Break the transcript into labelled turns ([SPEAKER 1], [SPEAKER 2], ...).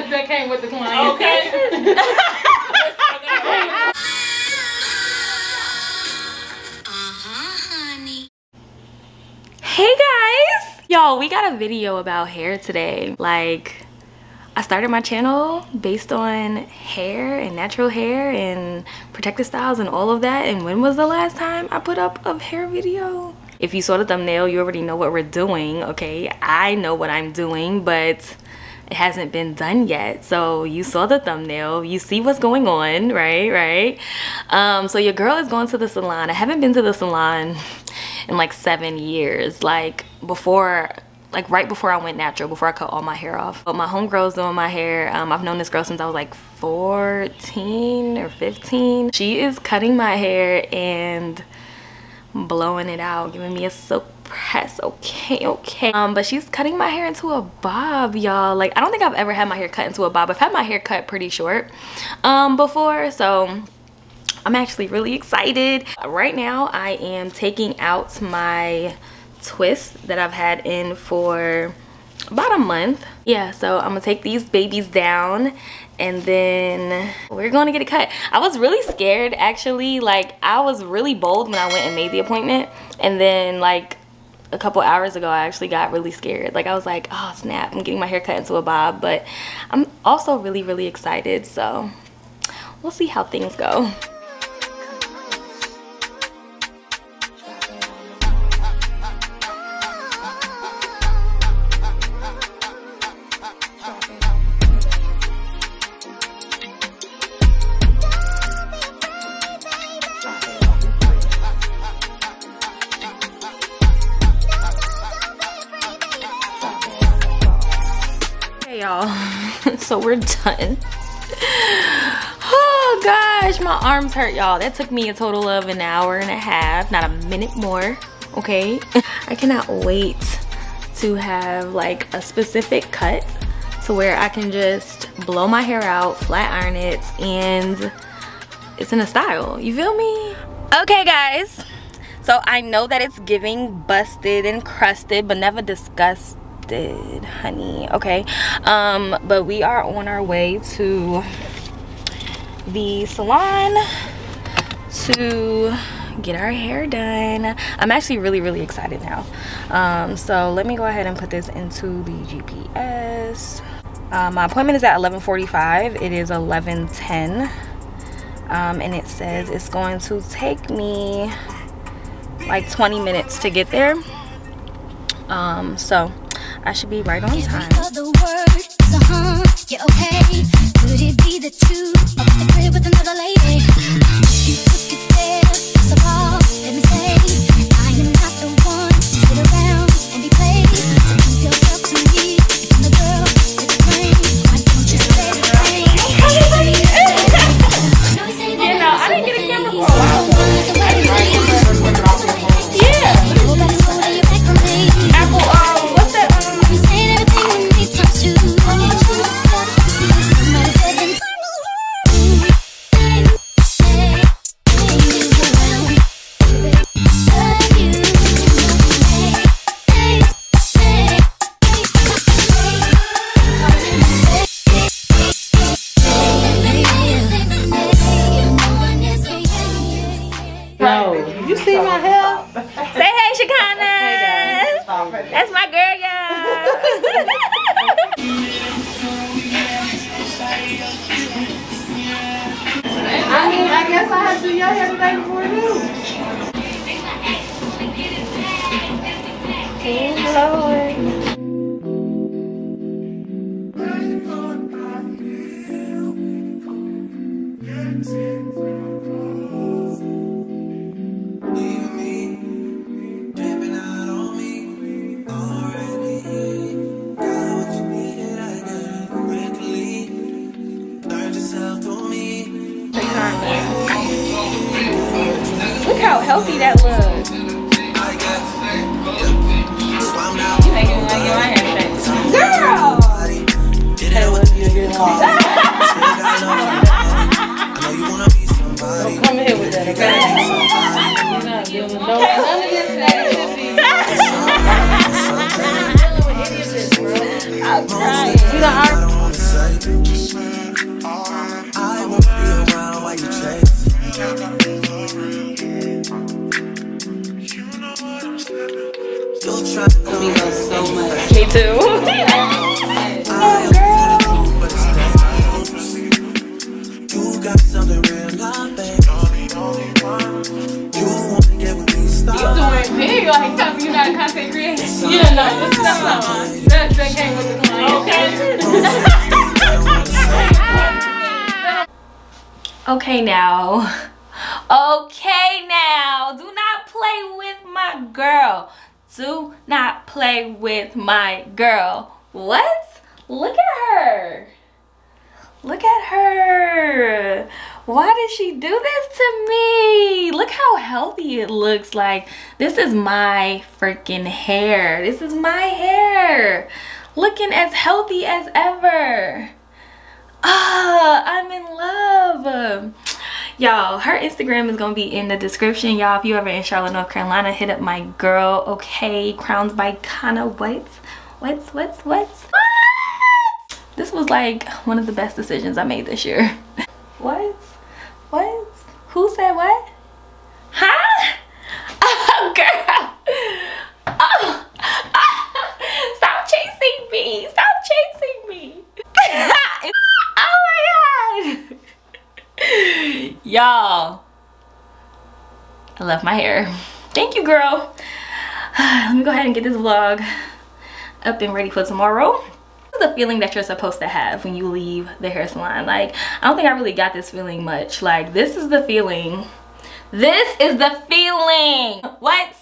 [SPEAKER 1] that came with the client.
[SPEAKER 2] Okay.
[SPEAKER 3] Honey.
[SPEAKER 4] Hey guys! Y'all, we got a video about hair today. Like, I started my channel based on hair and natural hair and protective styles and all of that. And when was the last time I put up a hair video? If you saw the thumbnail, you already know what we're doing, okay? I know what I'm doing, but it hasn't been done yet. So you saw the thumbnail, you see what's going on, right? So your girl is going to the salon. I haven't been to the salon in like 7 years. Like right before I went natural, before I cut all my hair off. But my homegirl's doing my hair. I've known this girl since I was like 14 or 15. She is cutting my hair and blowing it out, giving me a silk press. Okay. But she's cutting my hair into a bob, y'all. Like, I don't think I've ever had my hair cut into a bob. I've had my hair cut pretty short before, so I'm actually really excited. Right now I am taking out my twist that I've had in for about a month. Yeah, so I'm gonna take these babies down and then we're gonna get it cut. I was really scared actually. Like, I was really bold when I went and made the appointment, and then like a couple hours ago I actually got really scared. Like, I was like, oh snap, I'm getting my hair cut into a bob. But I'm also really excited, so we'll see how things go. Y'all, so we're done. Oh gosh, my arms hurt, y'all. That took me a total of an hour and a half, not a minute more. Okay. I cannot wait to have like a specific cut to where I can just blow my hair out, flat iron it, and it's in a style. You feel me? Okay guys, so I know that it's giving busted and crusted, but never disgusted, honey. Okay, but we are on our way to the salon to get our hair done. I'm actually really excited now. So let me go ahead and put this into the GPS. My appointment is at 11:45. It is 11:10, and it says it's going to take me like 20 minutes to get there. So I should be right on time.
[SPEAKER 3] Yeah, okay. Could it be that you are at the crib with another lady? You took it there, so let me say, I am not the one to sit around and be played. So keep yourself to me, I'm the girl with the brain. Why don't you say the thing?
[SPEAKER 4] You know, I didn't get a camera for a while. Yeah. Apple, what's that?
[SPEAKER 3] You say everything when we talk to.
[SPEAKER 1] You see my hair?
[SPEAKER 4] Say hey, Shakana. Hey guys. That's my girl, y'all.
[SPEAKER 1] I guess I have to do your hair today before you.
[SPEAKER 4] Oh Lord. Look how healthy that looks. You making me like get my hair straight. Girl!
[SPEAKER 1] Hey, what's your good one? Don't come in here with that, okay? You're not dealing with none of this negativity. I'm not dealing with any of this, bro. I'm trying. You know,
[SPEAKER 4] Okay now. Okay now. Do not play with my girl. Do not play with my girl. What? Look at her. Look at her. Why did she do this to me? Look how healthy it looks. Like, this is my freaking hair. This is my hair. Looking as healthy as ever. Ah, I'm in love. Y'all, her Instagram is gonna be in the description. Y'all, if you ever in Charlotte, North Carolina, hit up my girl. Okay, Crowns by Henna. What? This was like one of the best decisions I made this year. What? Who said what? Huh? Oh, girl. Oh. Stop chasing me. Stop chasing me. Oh my god. Y'all, I love my hair. Thank you, girl. Let me go ahead and get this vlog up and ready for tomorrow. This is the feeling that you're supposed to have when you leave the hair salon. Like, I don't think I really got this feeling much. Like, this is the feeling. This is the feeling. What?